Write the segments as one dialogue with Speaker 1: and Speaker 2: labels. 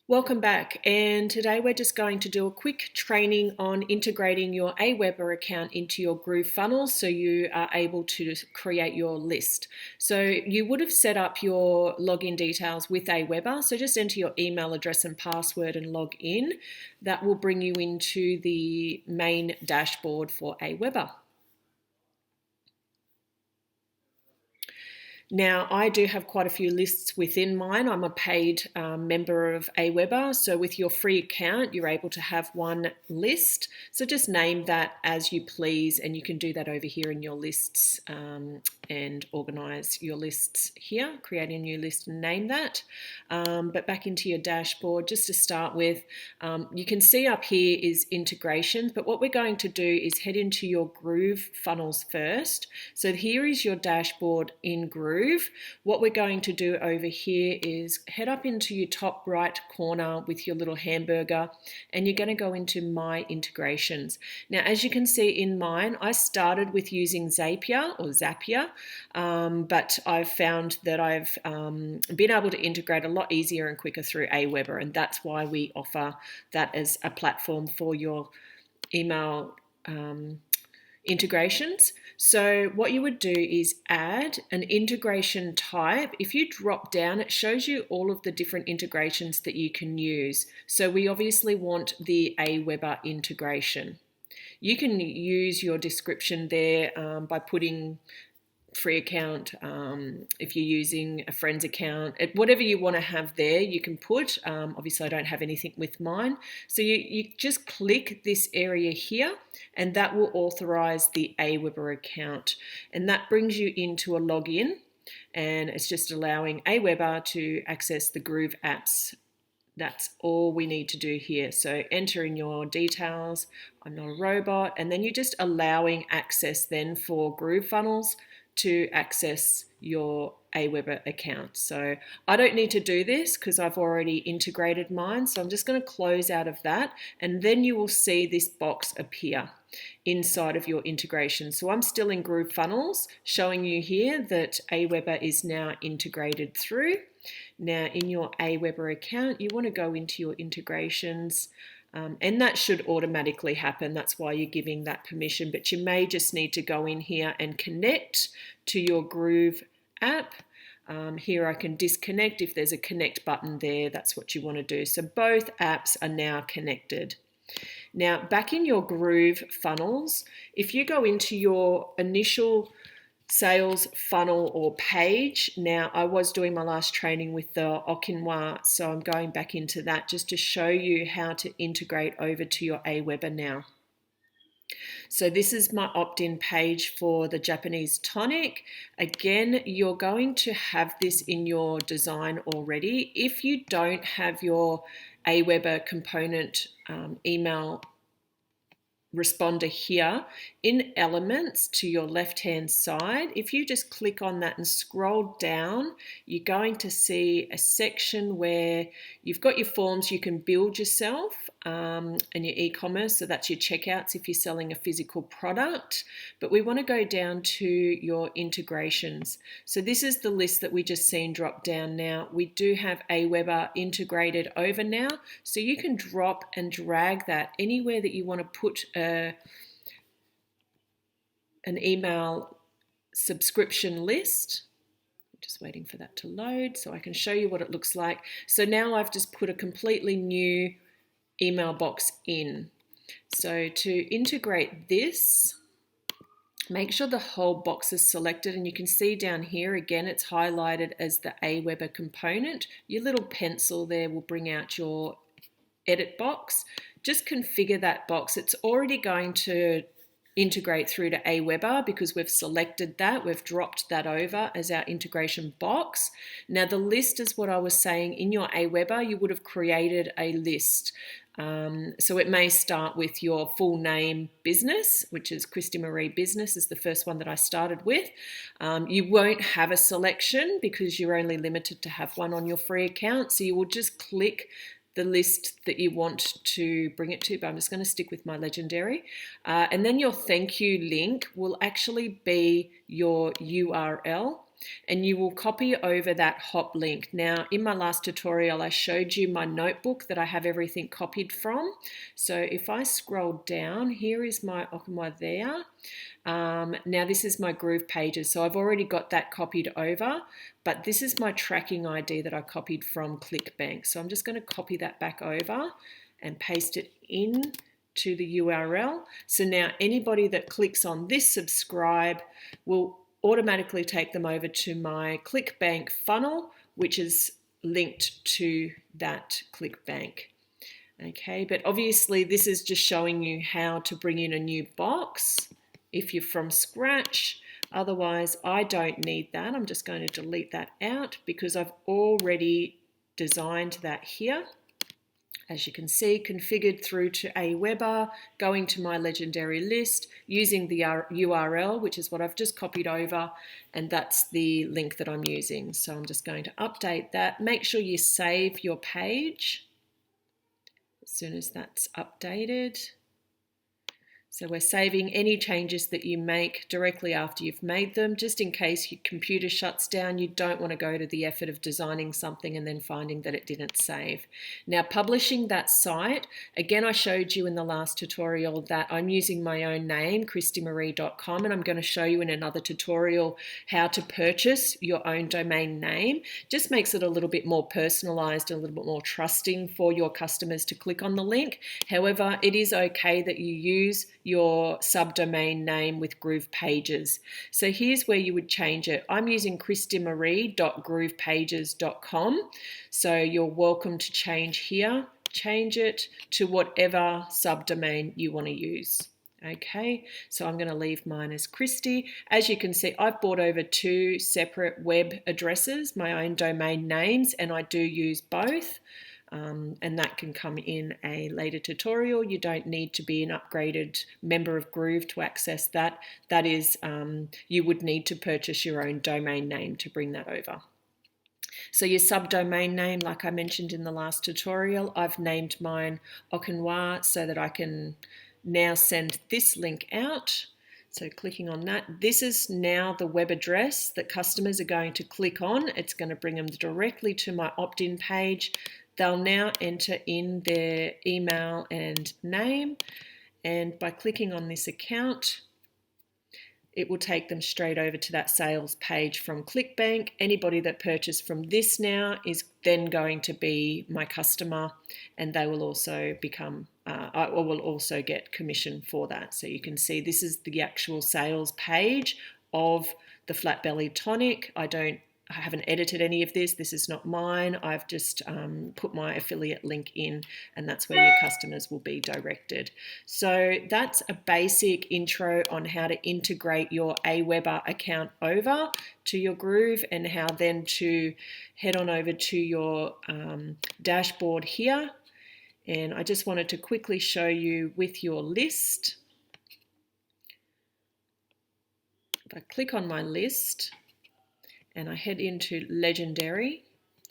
Speaker 1: Welcome back, and today we're just going to do a quick training on integrating your Aweber account into your GrooveFunnels so you are able to create your list. So you would have set up your login details with Aweber, so just enter your email address and password and log in. That will bring you into the main dashboard for Aweber. Now, I do have quite a few lists within mine. I'm a paid member of Aweber. So with your free account, you're able to have one list. So just name that as you please, and you can do that over here in your lists and organize your lists here, create a new list and name that. But back into your dashboard, just to start with, you can see up here is integrations, but what we're going to do is head into your GrooveFunnels first. So here is your dashboard in Groove. What we're going to do over here is head up into your top right corner with your little hamburger, and you're going to go into My Integrations. Now, as you can see in mine, I started with using Zapier, but I've found that I've been able to integrate a lot easier and quicker through Aweber, and that's why we offer that as a platform for your email integrations. So what you would do is add an integration type. If you drop down, it shows you all of the different integrations that you can use. So we obviously want the Aweber integration. You can use your description there by putting free account, if you're using a friend's account, whatever you want to have there, you can put. Obviously, I don't have anything with mine. So you just click this area here, and that will authorize the Aweber account. And that brings you into a login, and it's just allowing Aweber to access the Groove apps. That's all we need to do here. So enter in your details. I'm not a robot. And then you're just allowing access then for GrooveFunnels to access your Aweber account. So I don't need to do this because I've already integrated mine. So I'm just going to close out of that, and then you will see this box appear inside of your integration. So I'm still in GrooveFunnels, showing you here that Aweber is now integrated through. Now in your Aweber account, you want to go into your integrations, and that should automatically happen. That's why you're giving that permission, but you may just need to go in here and connect to your Groove app. Here I can disconnect. If there's a connect button there, that's what you want to do. So both apps are now connected. Now back in your GrooveFunnels, if you go into your initial sales funnel or page. Now, I was doing my last training with the Okinawa, so I'm going back into that just to show you how to integrate over to your Aweber now. So this is my opt-in page for the Japanese tonic. Again, you're going to have this in your design already. If you don't have your Aweber component email responder here in elements to your left hand side, if you just click on that and scroll down, you're going to see a section where you've got your forms you can build yourself and your e-commerce, so that's your checkouts if you're selling a physical product. But we want to go down to your integrations. So this is the list that we just seen drop down. Now we do have Aweber integrated over now, so you can drop and drag that anywhere that you want to put an email subscription list. I'm just waiting for that to load so I can show you what it looks like. So now I've just put a completely new email box in. So to integrate this, make sure the whole box is selected, and you can see down here again it's highlighted as the Aweber component. Your little pencil there will bring out your edit box. Just configure that box. It's already going to integrate through to Aweber because we've selected that, we've dropped that over as our integration box. Now the list is what I was saying. In your Aweber you would have created a list. So it may start with your full name business, which is Christy Marie Business is the first one that I started with. You won't have a selection because you're only limited to have one on your free account. So you will just click the list that you want to bring it to, but I'm just going to stick with my legendary. And then your thank you link will actually be your URL. and you will copy over that hop link. Now, in my last tutorial, I showed you my notebook that I have everything copied from. So if I scroll down, here is my Okanwa there. Now this is my Groove pages, so I've already got that copied over, but this is my tracking ID that I copied from ClickBank. So I'm just going to copy that back over and paste it in to the URL. So now anybody that clicks on this subscribe will automatically take them over to my ClickBank funnel, which is linked to that ClickBank. Okay, but obviously this is just showing you how to bring in a new box if you're from scratch. Otherwise, I don't need that. I'm just going to delete that out because I've already designed that here. As you can see, configured through to Aweber, going to my legendary list, using the URL, which is what I've just copied over, and that's the link that I'm using. So I'm just going to update that. Make sure you save your page as soon as that's updated. So we're saving any changes that you make directly after you've made them, just in case your computer shuts down. You don't want to go to the effort of designing something and then finding that it didn't save. Now, publishing that site, again, I showed you in the last tutorial that I'm using my own name, christymarie.com, and I'm going to show you in another tutorial how to purchase your own domain name. Just makes it a little bit more personalized, a little bit more trusting for your customers to click on the link. However, it is okay that you use your subdomain name with Groove Pages. So here's where you would change it. I'm using christymarie.groovepages.com. So you're welcome to change here. Change it to whatever subdomain you want to use. Okay, so I'm going to leave mine as Christy. As you can see, I've brought over 2 separate web addresses, my own domain names, and I do use both. And that can come in a later tutorial. You don't need to be an upgraded member of Groove to access that. That is, you would need to purchase your own domain name to bring that over. So your subdomain name, like I mentioned in the last tutorial, I've named mine Okanwa so that I can now send this link out. So clicking on that, this is now the web address that customers are going to click on. It's going to bring them directly to my opt-in page. They'll now enter in their email and name, and by clicking on this account, it will take them straight over to that sales page from ClickBank. Anybody that purchased from this now is then going to be my customer, and they will also become, I will also get commission for that. So you can see this is the actual sales page of the Flat Belly Tonic. I haven't edited any of this. This is not mine. I've just put my affiliate link in, and that's where your customers will be directed. So that's a basic intro on how to integrate your Aweber account over to your Groove, and how then to head on over to your dashboard here. And I just wanted to quickly show you with your list. If I click on my list, and I head into Legendary.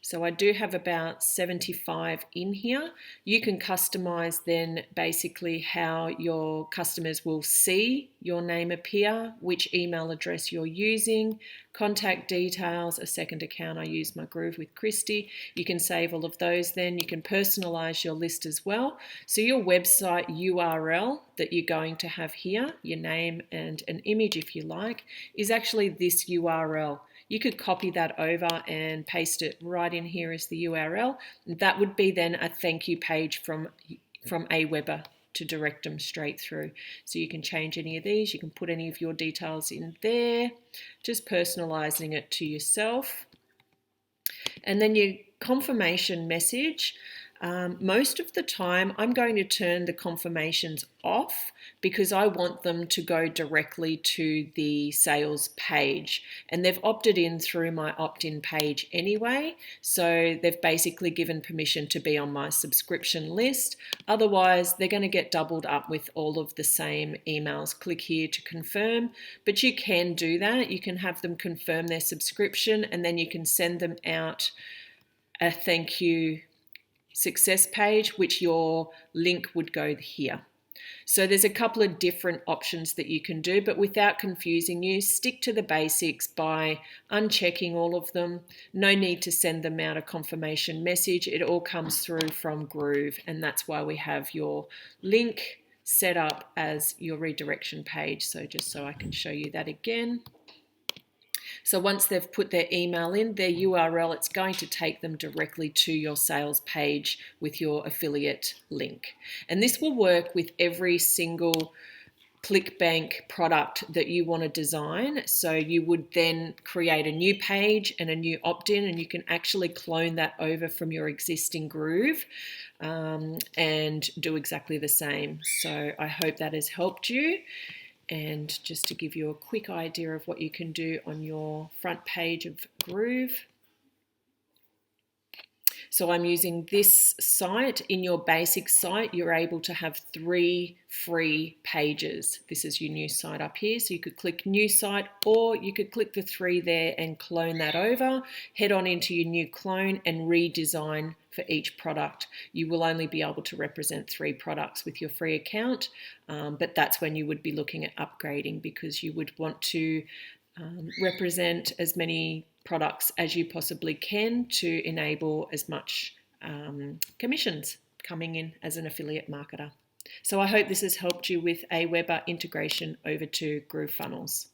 Speaker 1: So I do have about 75 in here. You can customize then basically how your customers will see your name appear, which email address you're using, contact details, a second account. I use my Groove with Christy. You can save all of those then. You can personalize your list as well. So your website URL that you're going to have here, your name and an image if you like, is actually this URL. You could copy that over and paste it right in here as the URL. That would be then a thank you page from Aweber to direct them straight through. So you can change any of these. You can put any of your details in there, just personalizing it to yourself. And then your confirmation message. Most of the time I'm going to turn the confirmations off because I want them to go directly to the sales page, and they've opted in through my opt-in page anyway, so they've basically given permission to be on my subscription list. Otherwise they're going to get doubled up with all of the same emails. Click here to confirm, but you can do that. You can have them confirm their subscription, and then you can send them out a thank you success page, which your link would go here. So there's a couple of different options that you can do, but without confusing you, stick to the basics by unchecking all of them. No need to send them out a confirmation message. It all comes through from Groove, and that's why we have your link set up as your redirection page. So just so I can show you that again. So once they've put their email in, their URL, it's going to take them directly to your sales page with your affiliate link. And this will work with every single ClickBank product that you want to design. So you would then create a new page and a new opt-in, and you can actually clone that over from your existing Groove and do exactly the same. So I hope that has helped you. And just to give you a quick idea of what you can do on your front page of Groove. So I'm using this site. In your basic site, you're able to have 3 free pages. This is your new site up here. So you could click new site, or you could click the 3 there and clone that over, head on into your new clone and redesign for each product. You will only be able to represent 3 products with your free account, but that's when you would be looking at upgrading, because you would want to represent as many products as you possibly can to enable as much commissions coming in as an affiliate marketer. So I hope this has helped you with Aweber integration over to GrooveFunnels.